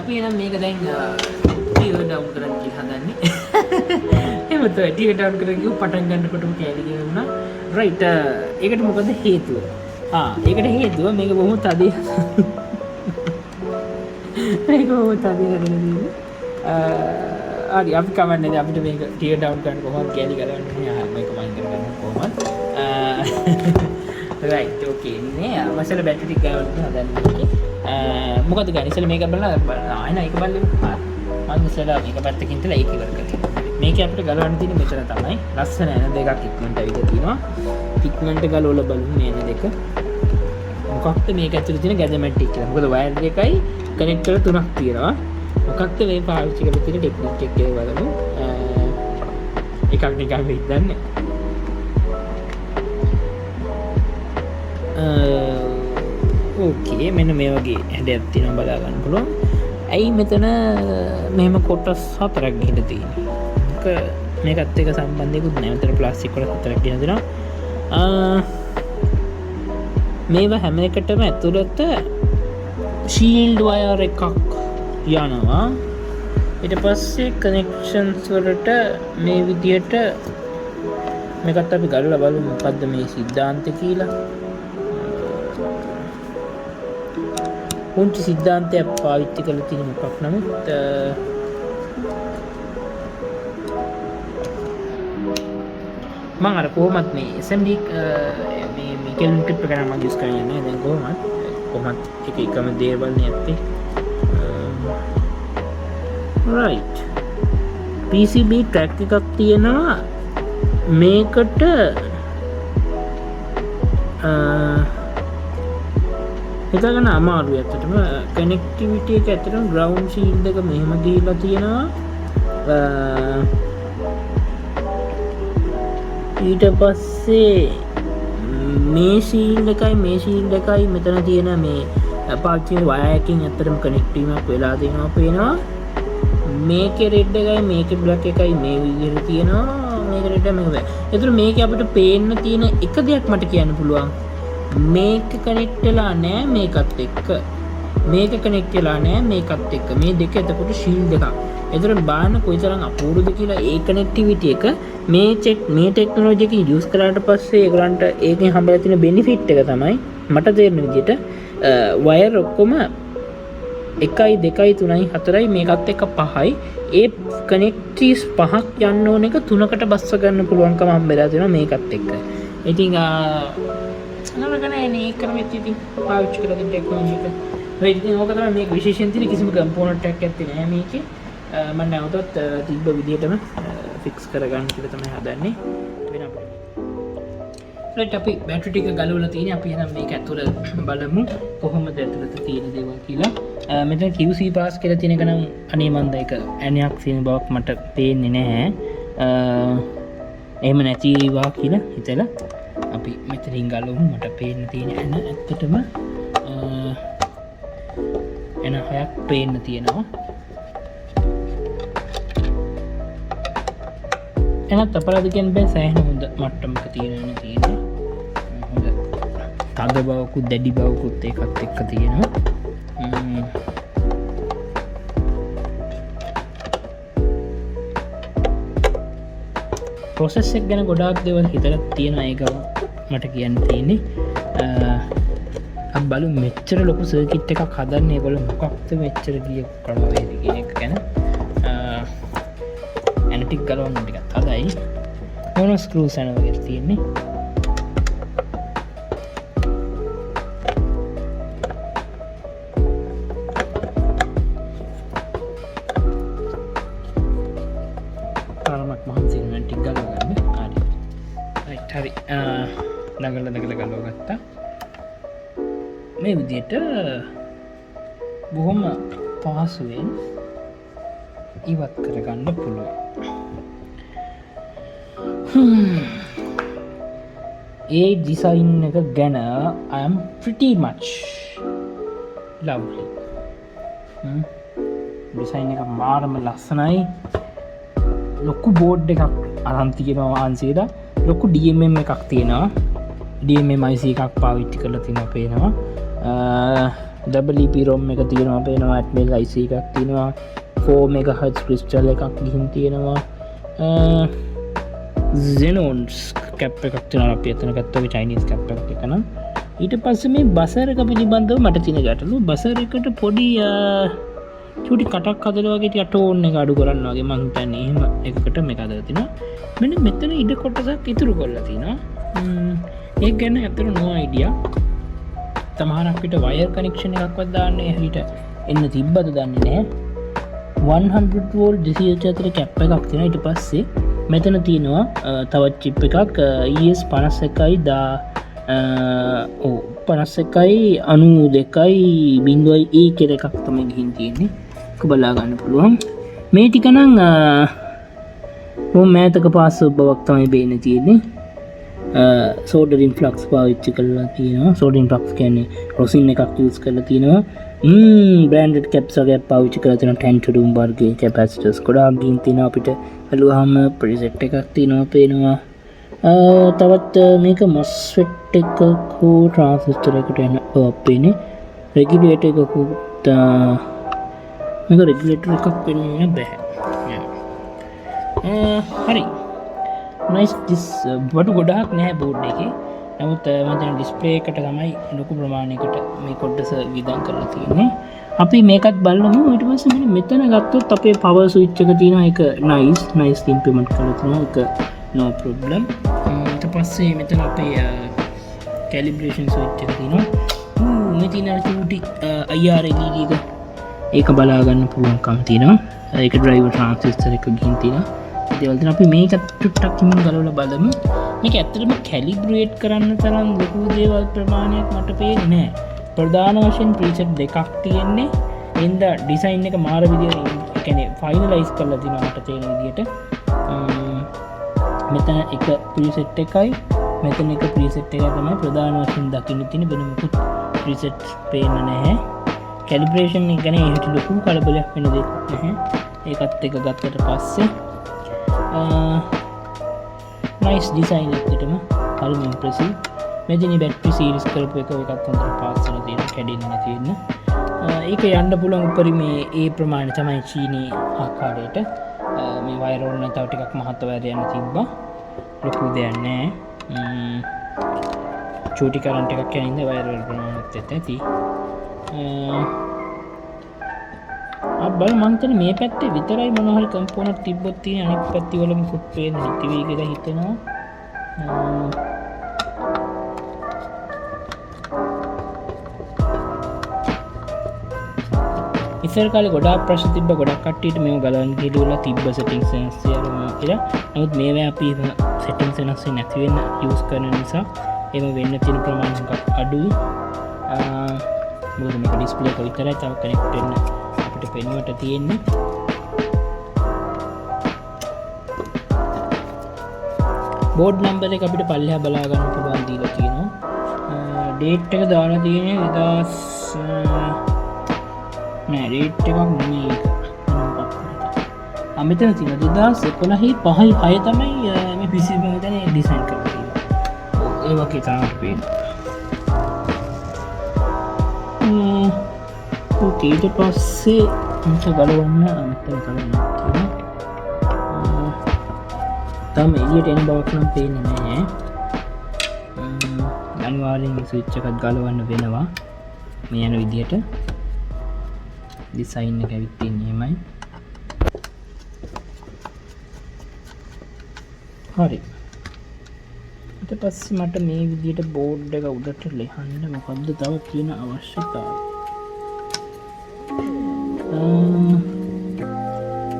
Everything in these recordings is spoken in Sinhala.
අපි එනම් මේක දැන් ටියර්ඩවුන් කරන්න කියලා හදන්නේ. එහෙම තමයි ටියර්ඩවුන් කරගෙන කිව්ව පටන් ගන්නකොටම කැලි ගියුණා. රයිට් ඒකට මොකද හේතුව? ඒකට හේතුව මේක බොහොම තදේ. මේක බොහොම තදේ හදන්නේ. හරි අපි කවන්නේ අපිට මේක ටියර්ඩවුන් කරන්න කොහොමද කැලි ගලවන්නේ? මේක මයින් කරගන්න කොහොමද? රයිට් ඕකේ නේ මසල බැටරි ටික ගාවන්න හදන්නේ. මොකද ගන්න ඉස්සෙල්ලා මේක බලලා ආයෙත් ඒක බලන්න. මම ඉස්සෙල්ලා මේක පැත්තකින් තියලා ඒක ඉවර කරගන්න. මේක අපිට ගලවන්න තියෙන්නේ මෙතන තමයි. ලස්සන එන දෙකක් ඉක්මනට ඇවිල්ලා තිනවා. ඉක්මනට ගලවලා බලමු මේ එන දෙක. මොකක්ද මේක ඇතුලේ තියෙන ගැදමැටික් කියලා. මොකද වයර් දෙකයි කනෙක්ටර් තුනක් තියෙනවා. මොකක්ද මේ පාවිච්චි කරලා තියෙන ටෙක්නික් එක කියලා බලමු. එකක් නිකන් වෙයිදන්නේ. ඕකේ මෙන්න මේ වගේ හැඩයක් තියෙනවා බලා ගන්න පුළුවන්. ඇයි මෙතන මෙහෙම කොටස් හතරක් ගිහින් තියෙන්නේ? මේකත් එක්ක සම්බන්ධයක්වත් නැහැ. මෙතන ප්ලාස්ටික් කොටස් හතරක් ගිහින් දෙනවා. මේවා හැම එකටම ඇතුළත ෂීල්ඩ් වයර් එකක් යනවා. ඊට පස්සේ කනෙක්ෂන්ස් වලට මේ විදියට මේකත් අපි ගලලා බලමු මොකද්ද මේ සිද්ධාන්තය කියලා. පුංචි සිද්ධාන්තයක් පාවිච්චි කරලා තියෙන මොකක් නමුත් මම අර කොහොමත් මේ SMD මේ කෙල්ම් ක්ලිප් එක නම් මම යූස් කරන්නේ නැහැ. දැන් කොහොමත් එක එකම දේවල් නේ ඇත්තේ. right PCB track එකක් තියෙනවා මේකට හිතාගන්න අමාරුයි ඇත්තටම. කනෙක්ටිවිටි එක ඇත්තටම ග්‍රවුන්ඩ් ෂීල්ඩ් එක මෙහෙම දීලා තියෙනවා. ඊට පස්සේ මේ ෂීල්ඩ් එකයි මෙතන තියෙන මේ පාවිච්චි කරන වයර් එකකින් ඇත්තටම කනෙක්ට් වීමක් වෙලා තියෙනවා පේනවා. මේකේ රෙඩ් එකයි මේකේ බ්ලැක් එකයි මේ විදිහට තියෙනවා. මේක රෙඩ් එක මේක. ඒතර මේකේ අපිට පේන්න තියෙන එක දෙයක් මට කියන්න පුළුවන්. මේක කනෙක්ට් වෙලා නැහැ මේකත් එක්ක. මේක කනෙක්ට් වෙලා නැහැ මේකත් එක්ක. මේ දෙක එතකොට ෂීල්ඩ් එකක්. ඒතර බාන්න කොයිතරම් අපූර්වද කියලා ඒ කනෙක්ටිවිටි එක මේ ටෙක්නොලොජි එක යූස් කරාට පස්සේ ඒගොල්ලන්ට ඒකෙන් හම්බලා තියෙන බෙනිෆිට් එක තමයි මට තේරෙන විදිහට වයර් ඔක්කොම 1 2 3 4යි මේකත් එක්ක 5යි. ඒ කනෙක්ටිස් 5ක් යන්න ඕන එක 3කට බස්ස ගන්න පුළුවන්කම හම්බෙලා තියෙනවා මේකත් එක්ක. ඉතින් නරකනේ නේ ක්‍රමෙත් ඉතින් පාවිච්චි කරලා තියෙන ටෙක්නොලොජි එක. ඒ ඉතින් ඕක තමයි මේක විශේෂයෙන් තියෙන කිසිම කම්පොනන්ට් එකක් ඇත්තේ නෑ මේකේ. මම නැවතත් තිබ්බ විදිහටම ෆික්ස් කරගන්න කියලා තමයි හදන්නේ. වෙන අපිට. රයිට් අපි බැටරි ටික ගලවලා තියෙන්නේ. අපි එහෙනම් මේක ඇතුළ බලමු කොහොමද ඇතුළත තියෙන දේවල් කියලා. මෙතන QC පාස් කියලා තියෙන එක නම් අනේ මන්ද ඒක ඇණයක් තියෙන බවක් මට පේන්නේ නැහැ. එහෙම නැති ඒවා කියලා හිතලා අපි මෙතනින් ගලවමු. මට පේන්න තියෙන ඇණ ඇත්තටම ඇණ 6ක් පේන්න තියෙනවා. එනත් අපරාධ කියන්න බෑ. සෑහෙන හොඳ මට්ටමක තියෙනවා. හොඳ තද බවකුත් දැඩි බවකුත් ඒකත් එක්ක තියෙනවා. ප්‍රොසෙස් එක ගැන ගොඩාක් දේවල් හිතලා තියෙනවා. ඒක මට කියන්න තියෙන්නේ අපි බලමු මෙච්චර ලොකු සර්කිට් එකක් හදන්න ඒගොල්ලෝ මොකක්ද මෙච්චර ගිය ක්‍රමවේද කියන එක ගැන. ඇනටික් ගලවන්න ටිකක් හදයි. මොන ස්ක්‍රූස් යන වගේ තියෙන්නේ. තරමක් මහන්සි වෙන ටික ගලවගන්න. හරි. රයිට් හරි. නගල ගලවගත්තා. මේ විදිහට බොහොම පහසුවෙන් ඉවත් කරගන්න පුළුවන්. ඒ ඩිසයින් එක ගැන I am pretty much lovely. Design එක මාරම ලස්සනයි. ලොකු බෝඩ් එකක් අරන් තියෙනවා වහන්සේලා. ලොකු DMM එකක් තියෙනවා. DMM IC එකක් පාවිච්චි කරලා තියෙනවා පේනවා. double EP ROM එක තියෙනවා පේනවා Atmel IC එකක් තියෙනවා 4 MHz crystal එකක් ගිහින් තියෙනවා Xenons cap එකක් තියෙනවා අපි එතන ගත්තා Chinese cap එකක් නම් ඊට පස්සේ මේ බසර් එක පිළිබඳව මට තියෙන ගැටලුව බසර් එකට පොඩි චූටි කටක් හදලා වගේ ටික ටෝන් එක අඩු කරන්න වගේ මං හිතන්නේ එහෙම එකකට මේක හදලා තිනවා මෙන්න මෙතන ඉඩ කොටසක් ඉතුරු කරලා තිනවා ඒක ගැන අතර no idea තමහරක් පිට වයර් කනෙක්ෂන් එකක්වත් දාන්නේ හිට එන්න තිබ්බද දන්නේ නැහැ 100 වෝල්ට් 240 කැප් එකක් තියෙනවා ඊට පස්සේ මෙතන තියෙනවා තවත් චිප් එකක් ES 51යි 52.02 කියලා එකක් තමයි ගිහින් තියෙන්නේ. ඔක බලා ගන්න පුළුවන්. මේ ටික නම් මෑතක පාස් බවක් තමයි බේන තියෙන්නේ. සෝඩරින් ෆ්ලක්ස් පාවිච්චි කරලා තියෙනවා. සෝඩරින් ෆ්ලක්ස් කියන්නේ රොසින් එකක් යූස් කරලා තියෙනවා. බ්‍රෑන්ඩඩ් කැප්ස් වගේ පාවිච්චි කරලා තියෙනවා. 10 to doom වර්ගයේ කැපැසිටර්ස් ගොඩාක් ගිහින් තියෙනවා අපිට. බලුවාම ප්‍රිසෙට් එකක් තියෙනවා පේනවා. තවත් මේක MOSFET එකක ට්‍රාන්සිස්ටර් එකට එන අපේනේ රෙගියුලේටර් එකකුත් මේක රෙගියුලේටර් එකක් වෙන්න බෑ හරි නයිස් දිස් බඩු ගොඩාක් නැහැ බෝඩ් එකේ නමුත් මම දැන් ඩිස්ප්ලේ එකට තමයි ලොකු ප්‍රමාණයකට මේ කොටස විදන් කරලා තියෙන්නේ අපි මේකත් බලමු ඊට පස්සේ මෙන්න මෙතන ගත්තොත් අපේ පවර් ස්විච් එක තියෙනවා ඒක නයිස් ඉම්ප්ලිමන්ට් කරලා තියෙනවා ඒක no problem ඊට පස්සේ මෙතන අපේ calibration switch එක තියෙනවා මේ තියෙන චූටි IR LED එක ඒක බලා ගන්න පුළුවන්කම තියෙනවා ඒක driver transistor එක ගිහින් තියෙනවා ඒවල තියෙන අපි මේක ටුට්ටක් කිමින් ගලවලා බලමු මේක ඇත්තටම calibrate කරන්න තරම් ලොකු දේවල් ප්‍රමාණයක් මට පේන්නේ නැහැ ප්‍රධාන වශයෙන් preset දෙකක් තියෙන්නේ එඳ ඩිසයින් එක මාර විදියට කියන්නේ finalize කරලා තියෙනවා මට තේරෙන විදියට මෙතන එක ප්‍රීසෙට් එකයි මෙතන එක ප්‍රීසෙට් එකයි තමයි ප්‍රධාන වශයෙන් දකින්න තියෙන වෙන මොකුත් ප්‍රීසෙට්ස් පේන්න නැහැ කැලිබ්‍රේෂන් එක ගැන එහෙට ලොකු කලබලයක් වෙන දෙයක් නැහැ ඒකත් එක ගත්තට පස්සේ නයිස් ඩිසයින් එකටම හරිම ඉම්ප්‍රෙසිව් මෙතන බැටරි සීරීස් කරපු එක එකත් හොඳට පාස් වෙලා තියෙන කැඩෙන්නේ නැති වෙන්න ඒක යන්න පුළුවන් උපරිමේ ඒ ප්‍රමාණය තමයි චීනී ආකාරයට මේ වයර් වල තව ටිකක් මහත් වයර් යන තිබ්බා ලොකු දෙයක් නැහැ චූටි කරන්ට් එකක් යන ඉඳ වයර් වල ප්‍රමාණයත් ඇති අබ්බල් මං හිතන්නේ මේ පැත්තේ විතරයි මොන හරි කම්පෝනන්ට් තිබ්බොත් තියෙන අනිත් පැති වල මොකුත් පේන්නේ නැති වෙයි කියලා හිතෙනවා ඉස්සර කාලේ ගොඩාක් ප්‍රශ්න තිබ්බ ගොඩක් කට්ටියට මේව ගලවන්න කියලා තිබ්බ සෙටින්ග්ස් වෙනස් කරනවා කියලා. නමුත් මේවා අපි සෙටින්ග්ස් වෙනස් වෙන්නේ නැති වෙන්න යූස් කරන නිසා එහෙම වෙන්න තියෙන ප්‍රමාණය ටිකක් අඩුයි. මොකද මේක ඩිස්ප්ලේ එක විතරයි තව කනෙක්ට් වෙන්න අපිට පෙනුමට තියෙන්නේ. බෝඩ් නම්බර් එක අපිට පල්ලෙහා බලා ගන්න පුළුවන් දීලා තියෙනවා. ඩේට් එක දාලා තියෙන්නේ 2000 නෑ රේට් එකක් නෙමෙයි ඒක මෙතන තියෙන 2011 5 6 තමයි මේ PC එක මෙතන ඩිසයින් කරලා තියෙන්නේ ඒ වගේ තමයි පේන්නේ ඕකේ ඊට පස්සේ මේක ගලවන්න අන්තිම කරනවා තම එළියට එන බවක් නම් පේන්නේ නැහැ අනිවාර්යෙන් ස්විච් එකක් ගලවන්න වෙනවා මේ යන විදියට ඩිසයින් එක ඇවිත් තියෙන්නේ එහෙමයි. හරි. ඊට පස්සේ මට මේ විදිහට බෝඩ් එක උඩට ලියන්න මොකද්ද තව තියෙන අවශ්‍යතාවය?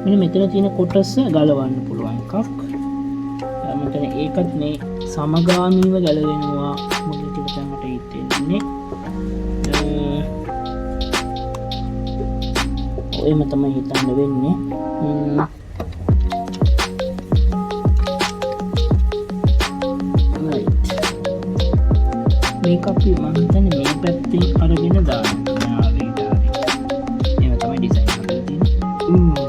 මෙන්න මෙතන තියෙන කොටස ගලවන්න පුළුවන් එකක්. මෙතන ඒකත් මේ සමගාමීව ගැලවෙනවා මොකද කියලා මට හිතෙන්නේ. එහෙම තමයි හිතන්න වෙන්නේ මේක අපි මම හිතන්නේ මේ පැත්තෙන් අරගෙන දාන්න එහෙම තමයි ඩිසයින් කරලා තියෙන්නේ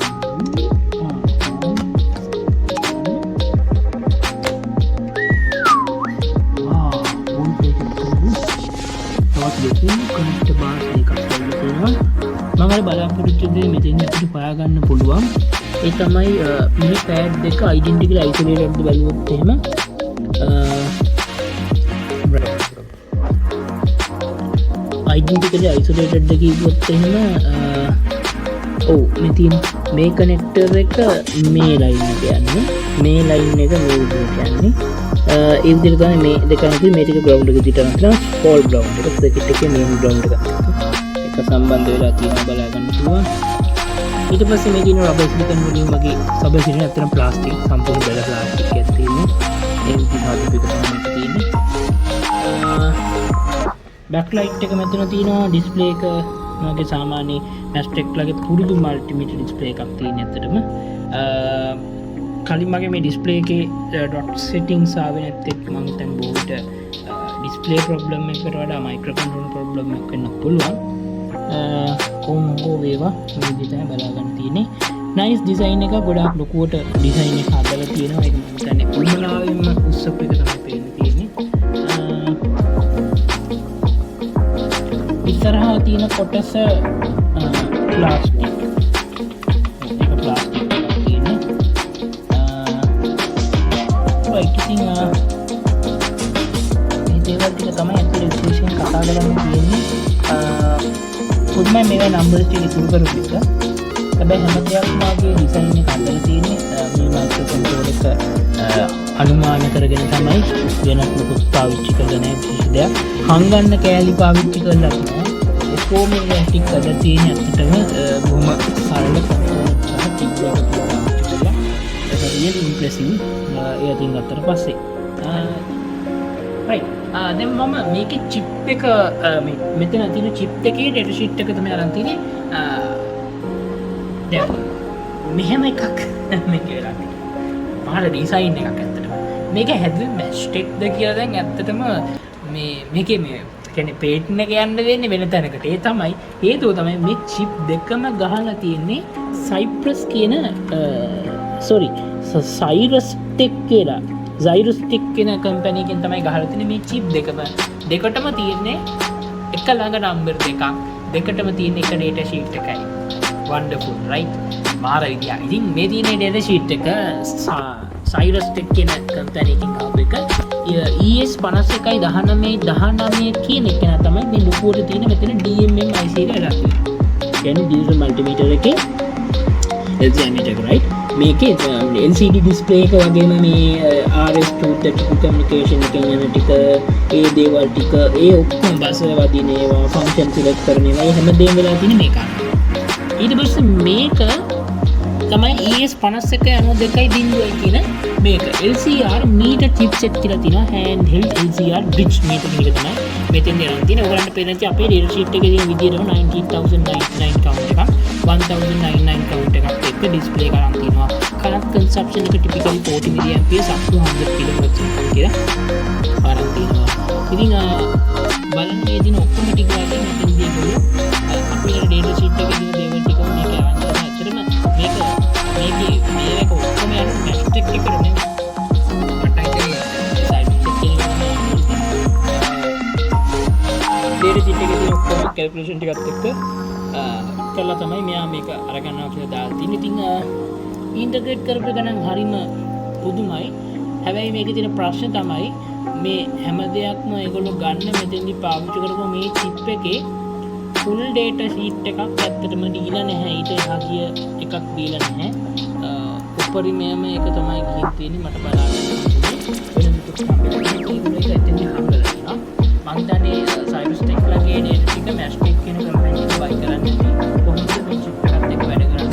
තවත් ලොකු කනෙක්ටර් බාර්ස් එකක් ඇවිල්ලා තියෙනවා. මම අර බලාපොරොත්තු වෙන්නේ මෙතෙන් අපිට හොයාගන්න පුළුවන්. ඒ තමයි මේ pad දෙක identically isolated බලුවොත් එහෙම identically isolated දෙක කිව්වොත් එහෙම මෙතින් මේ කනෙක්ටර් එක මේ ලයින් එකට යන්නේ, මේ ලයින් එක මේ විදිහට යන්නේ. ඒ විදිහට තමයි මේ දෙක අතර මේ ටික ග්‍රවුන්ඩ් එක දිහට යනවා. ස්මෝල් ග්‍රවුන්ඩ් එක සර්කිට් එකේ මේන් ග්‍රවුන්ඩ් එක එක සම්බන්ධ වෙලා තියෙනවා බලා ගන්න පුළුවන්. ඊට පස්සේ මේ තියෙන රබර් සිලිකන් වලින් වගේ රබර් සිලිකන් අතරම ප්ලාස්ටික් සම්පූර්ණ බෙල ප්ලාස්ටික් එකක් තියෙන්නේ. ඒ විදිහට හදපු එක තමයි තියෙන්නේ. බෑක්ලයිට් එක මෙතන තියෙනවා. ඩිස්ප්ලේ එක මගේ සාමාන්‍ය මැස්ටෙක් ලගේ පුරුදු මල්ටිමීටර් ඩිස්ප්ලේ එකක් තියෙන ඇත්තටම. කලින් මගේ මේ ඩිස්ප්ලේ එකේ ඩොට් සෙටින්ග්ස් ආවේ නැත්තේ මම හිතන්නේ බෝඩ් ඩිස්ප්ලේ ප්‍රොබ්ලම් එකකට වඩා මයික්‍රෝ කන්ට්‍රෝල් ප්‍රොබ්ලම් එකක් වෙන්න පුළුවන්. කොහොම හෝ වේවා මේ විදිහට බලා ගන්න තියෙන්නේ. නයිස් ඩිසයින් එක ගොඩාක් ලොකුවට ඩිසයින් එක හදලා තියෙනවා. ඒක මම හිතන්නේ උල්මනාවෙන්ම උස්සප් එක තමයි පේන්න තියෙන්නේ. ඉස්සරහා තියෙන කොටස ප්ලාස්ටික්. ඒක ප්ලාස්ටික් එකක් තියෙන්නේ. ඉතින් මේ දේවල් ටික තමයි ඇතුලේ විශේෂයෙන් කතා කරන්න තියෙන්නේ. පුදුමයි මේවා නම්බර්ස් ටික ඉතුරු කරපු එක. හැබැයි හැම දෙයක්ම මාගේ ඩිසයින් එක හදලා තියෙන්නේ මේ මයික්‍රෝ කන්ට්‍රෝල් එක අනුමාන කරගෙන තමයි. වෙනත් මොකුත් පාවිච්චි කරලා නැහැ කිසි දෙයක්. හංගන්න කෑලි පාවිච්චි කරලා නැහැ. ඔක්කොම ටික කරලා තියෙන්නේ ඇත්තටම බොහොම සරල කන්ට්‍රෝල් සහ ටික් එකක් පාවිච්චි කරලා. ඒක රියලි ඉම්ප්‍රෙසිව්. ඒ අතින් ගත්තට පස්සේ right දැන් මම මේකේ chip එක මෙතන තියෙන chip එකේ data sheet එක තමයි අරන් තියෙන්නේ. දැන් මෙහෙම එකක් මේක වෙලා තියෙනවා. මහා ඩිසයින් එකක් ඇත්තටම. මේක හැදුවේ Mastech ද කියලා දැන් ඇත්තටම මේකේ මේ කියන්නේ patent එක යන්න වෙන්නේ වෙන තැනකට. ඒ තමයි හේතුව තමයි මේ chip දෙකම ගහලා තියෙන්නේ Cypress කියන Cyrus Tech කියලා. Cyrus Tech කියන කම්පැනි එකෙන් තමයි ගහලා තියෙන්නේ මේ chip දෙකම. දෙකටම තියෙන්නේ එක ළඟ නම්බර් දෙකක්. දෙකටම තියෙන එක data sheet එකයි. Wonderful right? මාර විදිය. ඉතින් මේ තියෙන data sheet එක Cyrus Tech කියන කම්පැනි එකෙන් ආපු එක ES5119 කියන එක තමයි මේ ලොකුවට තියෙන මෙතන DMM IC එක ගන්න. කියන්නේ digital multimeter එකේ LCR එක right? මේකේ LCD display එක වගේම මේ RS232 communication එකෙන් යන ටික ඒ දේවල් ටික ඒ ඔක්කොම බස වදින ඒවා function select කරන ඒවා හැමදේම වෙලා තියෙන මේක. ඊට පස්සේ මේක තමයි ES5192 කියන මේක LCR meter chipset කියලා තියෙනවා. handheld LCR bridge meter එක තමයි මෙතෙන් දෙනවා තියෙන. ඔයගලන්ට පේන ඉතින් අපේ data sheet එකේ තියෙන විදිහටම 19099 count එකක් 1099 count එකක් එක්ක display කරන් තියෙනවා. current consumption එක typically 40 mA up to 100 kWh කියලා අරන් තියෙනවා. ඉතින් බලන්න මේ දින ඔක්කොම ටික වගේ මෙතනදී ගොඩ අපේ data sheet එකේ තියෙන දේවල් ටික මේක අරන් තියෙනවා. ඇත්තටම මේක ඔක්කොම යන Mastech එකට නෙමෙයි. මට හිතෙන්නේ side check එකේ data sheet එකේ තියෙන ඔක්කොම calculation ටිකත් එක්ක කරලා තමයි මෙයා මේක අරගන්නවා කියලා දාලා තියෙන්නේ. ඉතින් ඉන්ටග්‍රේට් කරපු ගණන් හරිම පුදුමයි. හැබැයි මේකේ තියෙන ප්‍රශ්නේ තමයි මේ හැම දෙයක්ම ඒගොල්ලෝ ගන්න මෙතෙන්දි පාවිච්චි කරපුවා මේ chip එකේ full data sheet එකක් ඇත්තටම දීලා නැහැ. ඊට එහා ගිය එකක් දීලා නැහැ. උපරිමයම එක තමයි ගිහින් තියෙන්නේ මට බලන්න. වෙන මුකුත් හම්බෙන්නේ ඒක එතෙන්දි හම්බෙලා තියෙනවා. මං දන්නේ Cyrus Tech ලගේ data ටික Mastech කියන කම්පැනි එක buy කරන්නේ කොහොමද මේ chip එකත් එක්ක වැඩ කරන්නේ.